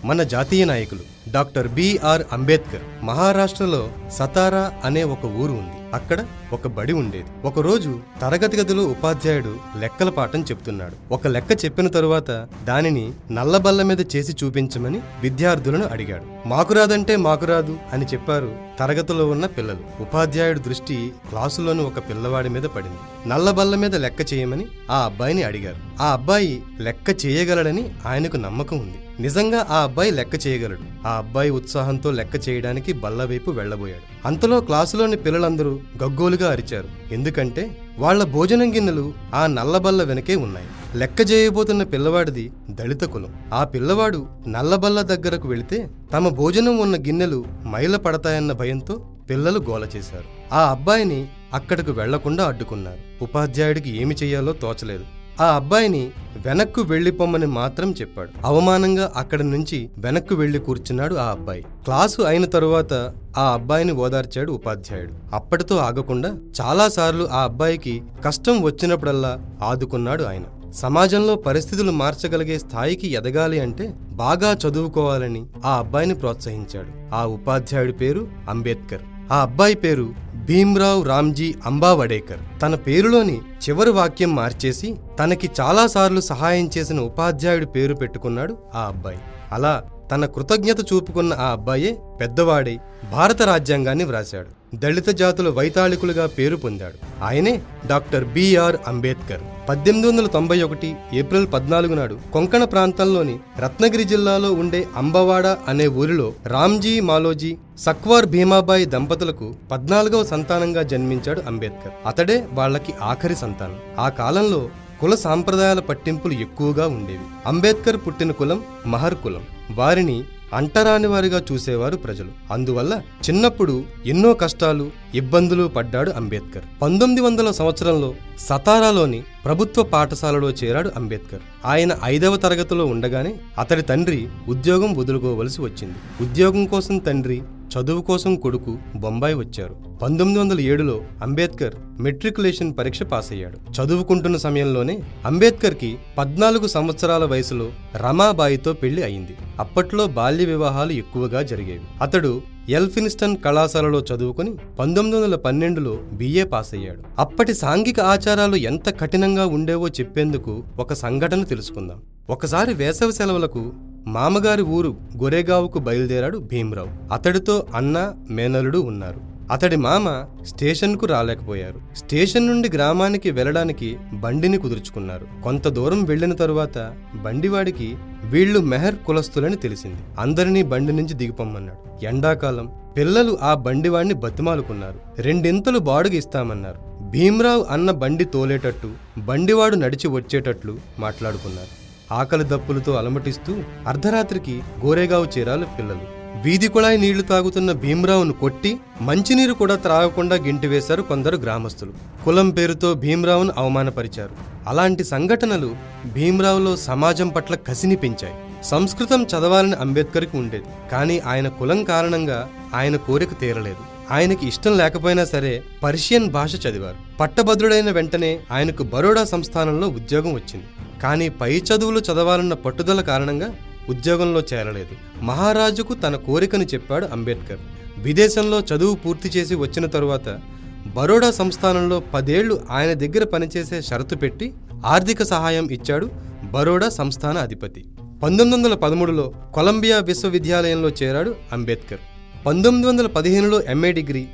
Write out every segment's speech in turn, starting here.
మన జాతీయ నాయకులు డాక్టర్ బిఆర్ అంబేద్కర్. మహారాష్ట్రలో సతారా అనే ఒక ఊరు ఉంది. అక్కడ ఒక బడి ఉండేది. ఒకరోజు తరగతి గదిలో ఉపాధ్యాయుడు లెక్కల పాఠం చెప్తున్నాడు. ఒక లెక్క చెప్పిన తరువాత దానిని నల్లబల్ల మీద చేసి చూపించమని విద్యార్థులను అడిగాడు. మాకు రాదంటే మాకు రాదు అని చెప్పారు తరగతిలో ఉన్న పిల్లలు. ఉపాధ్యాయుడు దృష్టి క్లాసులోని ఒక పిల్లవాడి మీద పడింది. నల్లబల్ల మీద లెక్క చేయమని ఆ అబ్బాయిని అడిగారు. ఆ అబ్బాయి లెక్క చేయగలడని ఆయనకు నమ్మకం ఉంది. నిజంగా ఆ అబ్బాయి లెక్క చేయగలడు. ఆ అబ్బాయి ఉత్సాహంతో లెక్క చేయడానికి బల్ల వైపు వెళ్లబోయాడు. అంతలో క్లాసులోని పిల్లలందరూ గగ్గోలుగా అరిచారు. ఎందుకంటే వాళ్ల భోజనం గిన్నెలు ఆ నల్లబల్ల వెనకే ఉన్నాయి. లెక్క చేయబోతున్న పిల్లవాడిది దళిత కులం. ఆ పిల్లవాడు నల్లబల్ల దగ్గరకు వెళితే తమ భోజనం ఉన్న గిన్నెలు మైల పడతాయన్న భయంతో పిల్లలు గోల చేశారు. ఆ అబ్బాయిని అక్కడకు వెళ్లకుండా అడ్డుకున్నారు. ఉపాధ్యాయుడికి ఏమి చెయ్యాలో తోచలేదు. ఆ అబ్బాయిని వెనక్కు వెళ్లిపోమ్మని మాత్రం చెప్పాడు. అవమానంగా అక్కడి నుంచి వెనక్కు వెళ్లి కూర్చున్నాడు ఆ అబ్బాయి. క్లాసు అయిన తరువాత ఆ అబ్బాయిని ఓదార్చాడు ఉపాధ్యాయుడు. అప్పటితో ఆగకుండా చాలాసార్లు ఆ అబ్బాయికి కష్టం వచ్చినప్పుడల్లా ఆదుకున్నాడు ఆయన. సమాజంలో పరిస్థితులు మార్చగలిగే స్థాయికి ఎదగాలి అంటే బాగా చదువుకోవాలని ఆ అబ్బాయిని ప్రోత్సహించాడు. ఆ ఉపాధ్యాయుడి పేరు అంబేద్కర్. ఆ అబ్బాయి పేరు భీమ్రావ్ రామ్జీ అంబావడేకర్. తన పేరులోని చివరి వాక్యం మార్చేసి తనకి చాలాసార్లు సహాయం చేసిన ఉపాధ్యాయుడి పేరు పెట్టుకున్నాడు ఆ అబ్బాయి. అలా తన కృతజ్ఞత చూపుకున్న ఆ అబ్బాయే పెద్దవాడై భారత రాజ్యాంగాన్ని వ్రాశాడు. దళిత జాతుల వైతాళికులుగా పేరు పొందాడు. ఆయనే డాక్టర్ బిఆర్ అంబేద్కర్. 1891 ఏప్రిల్ 14 నాడు కొంకణ ప్రాంతంలోని రత్నగిరి జిల్లాలో ఉండే అంబవాడ అనే ఊరిలో రామ్జీ మాలోజీ సక్వార్ భీమాబాయి దంపతులకు 14వ సంతానంగా జన్మించాడు అంబేద్కర్. అతడే వాళ్లకి ఆఖరి సంతానం. ఆ కాలంలో కుల సాంప్రదాయాల పట్టింపులు ఎక్కువగా ఉండేవి. అంబేద్కర్ పుట్టిన కులం మహర్ కులం. వారిని అంటరాని వారిగా చూసేవారు ప్రజలు. అందువల్ల చిన్నప్పుడు ఎన్నో కష్టాలు ఇబ్బందులు పడ్డాడు అంబేద్కర్. 1900 సంవత్సరంలో సతారాలోని ప్రభుత్వ పాఠశాలలో చేరాడు అంబేద్కర్. ఆయన 5వ తరగతిలో ఉండగానే అతడి తండ్రి ఉద్యోగం వదులుకోవలసి వచ్చింది. ఉద్యోగం కోసం తండ్రి, చదువు కోసం కొడుకు బొంబాయి వచ్చారు. 1907లో అంబేద్కర్ మెట్రికులేషన్ పరీక్ష పాస్ అయ్యాడు. చదువుకుంటున్న సమయంలోనే అంబేద్కర్ కి 14 సంవత్సరాల వయసులో రమాబాయితో పెళ్లి అయింది. అప్పట్లో బాల్య వివాహాలు ఎక్కువగా జరిగేవి. అతడు ఎల్ఫిన్స్టన్ కళాశాలలో చదువుకుని 1912లో బిఏ పాస్ అయ్యాడు. అప్పటి సాంఘిక ఆచారాలు ఎంత కఠినంగా ఉండేవో చెప్పేందుకు ఒక సంఘటన తెలుసుకుందాం. ఒకసారి వేసవి సెలవులకు మామగారి ఊరు గొరేగావుకు బయలుదేరాడు భీమ్రావ్. అతడితో అన్న, మేనలుడు ఉన్నారు. అతడి మామ స్టేషన్కు రాలేకపోయారు. స్టేషన్ నుండి గ్రామానికి వెళ్లడానికి బండిని కుదుర్చుకున్నారు. కొంత దూరం వెళ్లిన తరువాత బండివాడికి వీళ్లు మెహర్ కులస్తులని తెలిసింది. అందరినీ బండి నుంచి దిగిపోమ్మన్నాడు. ఎండాకాలం. పిల్లలు ఆ బండివాడిని బతిమాలుకున్నారు. 2 బాడుగ ఇస్తామన్నారు. భీమ్రావ్ అన్న బండి తోలేటట్టు, బండివాడు నడిచి వచ్చేటట్లు మాట్లాడుకున్నారు. ఆకలి దప్పులతో అలమటిస్తూ అర్ధరాత్రికి గోరేగావు చేరాలు పిల్లలు. వీధి కుళాయి నీళ్లు తాగుతున్న భీమ్రావును కొట్టి మంచినీరు కూడా త్రాగకుండా గింటివేశారు కొందరు గ్రామస్తులు. కులం పేరుతో భీమ్రావును అవమానపరిచారు. అలాంటి సంఘటనలు భీమ్రావులో సమాజం పట్ల కసిని పెంచాయి. సంస్కృతం చదవాలని అంబేద్కర్కి ఉండేది. కానీ ఆయన కులం కారణంగా ఆయన కోరిక తీరలేదు. ఆయనకి ఇష్టం లేకపోయినా సరే పర్షియన్ భాష చదివారు. పట్టభద్రుడైన వెంటనే ఆయనకు బరోడా సంస్థానంలో ఉద్యోగం వచ్చింది. కానీ పై చదువులు చదవాలన్న పట్టుదల కారణంగా ఉద్యోగంలో చేరలేదు. మహారాజుకు తన కోరికను చెప్పాడు అంబేద్కర్. విదేశంలో చదువు పూర్తి చేసి వచ్చిన తరువాత బరోడా సంస్థానంలో 10 ఏళ్లు ఆయన దగ్గర పనిచేసే షరతు పెట్టి ఆర్థిక సహాయం ఇచ్చాడు బరోడా సంస్థాన అధిపతి. 1913లో కొలంబియా విశ్వవిద్యాలయంలో చేరాడు అంబేద్కర్. 1915లో ఎంఏ డిగ్రీ,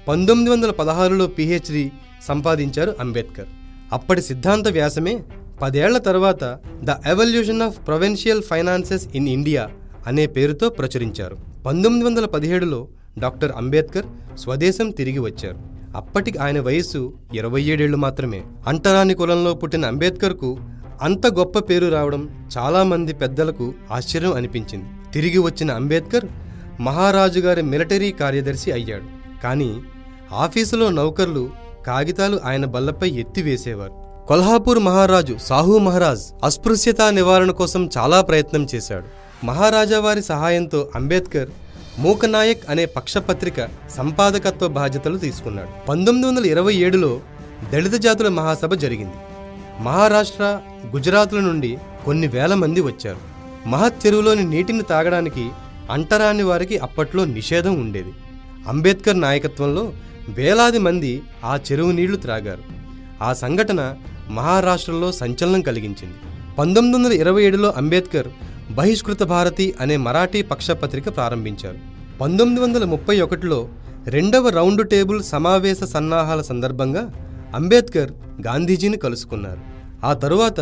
1916లో పిహెచ్డి సంపాదించారు అంబేద్కర్. అప్పటి సిద్ధాంత వ్యాసమే 10 ఏళ్ల తర్వాత the evolution of provincial finances in India అనే పేరుతో ప్రచురించారు. 1917లో డాక్టర్ అంబేద్కర్ స్వదేశం తిరిగి వచ్చారు. అప్పటికి ఆయన వయస్సు 27 ఏళ్లు మాత్రమే. అంటరాని కులంలో పుట్టిన అంబేద్కర్కు అంత గొప్ప పేరు రావడం చాలామంది పెద్దలకు ఆశ్చర్యం అనిపించింది. తిరిగి వచ్చిన అంబేద్కర్ మహారాజు గారి మిలిటరీ కార్యదర్శి అయ్యాడు. కానీ ఆఫీసులో నౌకర్లు కాగితాలు ఆయన బల్లపై ఎత్తివేసేవారు. కొల్హాపూర్ మహారాజు సాహు మహారాజ్ అస్పృశ్యతా నివారణ కోసం చాలా ప్రయత్నం చేశాడు. మహారాజా వారి సహాయంతో అంబేద్కర్ మూకనాయక్ అనే పక్షపత్రిక సంపాదకత్వ బాధ్యతలు తీసుకున్నాడు. 1927లో దళిత జాతుల మహాసభ జరిగింది. మహారాష్ట్ర, గుజరాత్ల నుండి కొన్ని వేల మంది వచ్చారు. మహత్ చెరువులోని నీటిని తాగడానికి అంటరాని వారికి అప్పట్లో నిషేధం ఉండేది. అంబేద్కర్ నాయకత్వంలో వేలాది మంది ఆ చెరువు నీళ్లు త్రాగారు. ఆ సంఘటన మహారాష్ట్రలో సంచలనం కలిగించింది. 1927లో అంబేద్కర్ బహిష్కృత భారతి అనే మరాఠీ పక్షపత్రిక ప్రారంభించారు. 1931లో రెండవ రౌండ్ టేబుల్ సమావేశ సన్నాహాల సందర్భంగా అంబేద్కర్ గాంధీజీని కలుసుకున్నారు. ఆ తరువాత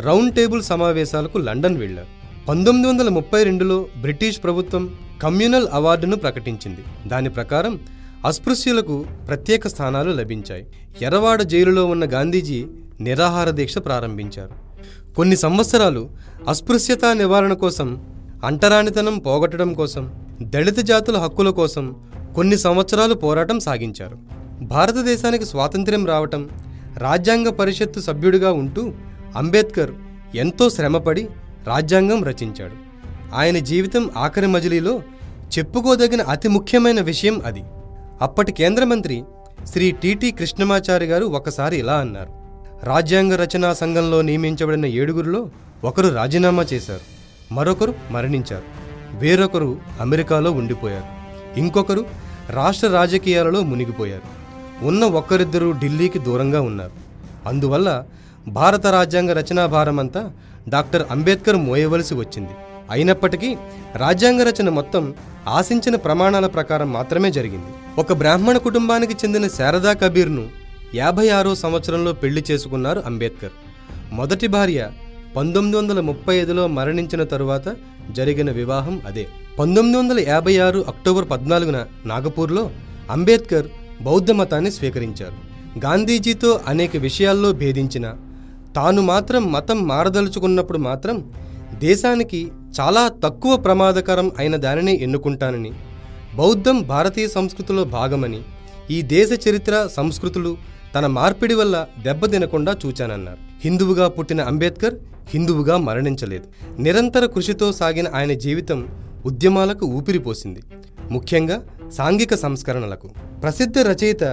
రౌండ్ టేబుల్ సమావేశాలకు లండన్ వెళ్లారు. 1932లో బ్రిటిష్ ప్రభుత్వం కమ్యూనల్ అవార్డును ప్రకటించింది. దాని ప్రకారం అస్పృశ్యులకు ప్రత్యేక స్థానాలు లభించాయి. ఎర్రవాడ జైలులో ఉన్న గాంధీజీ నిరాహార దీక్ష ప్రారంభించారు. కొన్ని సంవత్సరాలు అస్పృశ్యతా నివారణ కోసం, అంటరానితనం పోగొట్టడం కోసం, దళిత జాతుల హక్కుల కోసం కొన్ని సంవత్సరాలు పోరాటం సాగించారు. భారతదేశానికి స్వాతంత్ర్యం రావటం, రాజ్యాంగ పరిషత్తు సభ్యుడిగా ఉంటూ అంబేద్కర్ ఎంతో శ్రమపడి రాజ్యాంగం రచించాడు. ఆయన జీవితం ఆఖరి మజిలీలో చెప్పుకోదగిన అతి ముఖ్యమైన విషయం అది. అప్పటి కేంద్ర మంత్రి శ్రీ టి.టి. కృష్ణమాచారి గారు ఒకసారి ఇలా అన్నారు: రాజ్యాంగ రచనా సంఘంలో నియమించబడిన 7గురిలో ఒకరు రాజీనామా చేశారు, మరొకరు మరణించారు, వేరొకరు అమెరికాలో ఉండిపోయారు, ఇంకొకరు రాష్ట్ర రాజకీయాలలో మునిగిపోయారు, ఉన్న ఒక్కరిద్దరూ ఢిల్లీకి దూరంగా ఉన్నారు. అందువల్ల భారత రాజ్యాంగ రచనా భారమంతా డాక్టర్ అంబేద్కర్ మోయవలసి వచ్చింది. అయినప్పటికీ రాజ్యాంగ రచన మొత్తం ఆశించిన ప్రమాణాల ప్రకారం మాత్రమే జరిగింది. ఒక బ్రాహ్మణ కుటుంబానికి చెందిన శారదా కబీర్ను 56వ సంవత్సరంలో పెళ్లి చేసుకున్నారు అంబేద్కర్. మొదటి భార్య 1935లో మరణించిన తరువాత జరిగిన వివాహం అదే. 1956 అక్టోబర్ 14న నాగపూర్లో అంబేద్కర్ బౌద్ధ మతాన్ని స్వీకరించారు. గాంధీజీతో అనేక విషయాల్లో భేదించిన తాను మాత్రం మతం మారదలుచుకున్నప్పుడు మాత్రం దేశానికి చాలా తక్కువ ప్రమాదకరం అయిన దానిని ఎన్నుకుంటానని, బౌద్ధం భారతీయ సంస్కృతిలో భాగమని, ఈ దేశ చరిత్ర సంస్కృతులు తన మార్పిడి వల్ల దెబ్బతినకుండా చూచానన్నారు. హిందువుగా పుట్టిన అంబేద్కర్ హిందువుగా మరణించలేదు. నిరంతర కృషితో సాగిన ఆయన జీవితం ఉద్యమాలకు ఊపిరిపోసింది, ముఖ్యంగా సాంఘిక సంస్కరణలకు. ప్రసిద్ధ రచయిత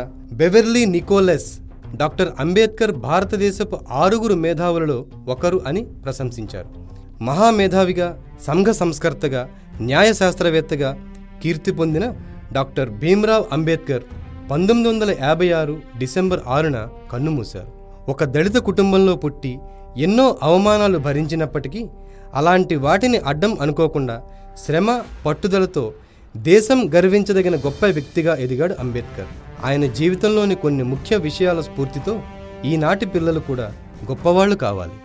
బెవెర్లీ నికోలస్ డాక్టర్ అంబేద్కర్ భారతదేశపు 6గురు మేధావులలో ఒకరు అని ప్రశంసించారు. మహామేధావిగా, సంఘ సంస్కర్తగా, న్యాయశాస్త్రవేత్తగా కీర్తి పొందిన డాక్టర్ భీమ్రావ్ అంబేద్కర్ 1956 డిసెంబర్ 6న కన్నుమూశారు. ఒక దళిత కుటుంబంలో పుట్టి ఎన్నో అవమానాలు భరించినప్పటికీ అలాంటి వాటిని అడ్డం అనుకోకుండా శ్రమ, పట్టుదలతో దేశం గర్వించదగిన గొప్ప వ్యక్తిగా ఎదిగాడు అంబేద్కర్. ఆయన జీవితంలోని కొన్ని ముఖ్య విషయాల స్ఫూర్తితో ఈనాటి పిల్లలు కూడా గొప్పవాళ్లు కావాలి.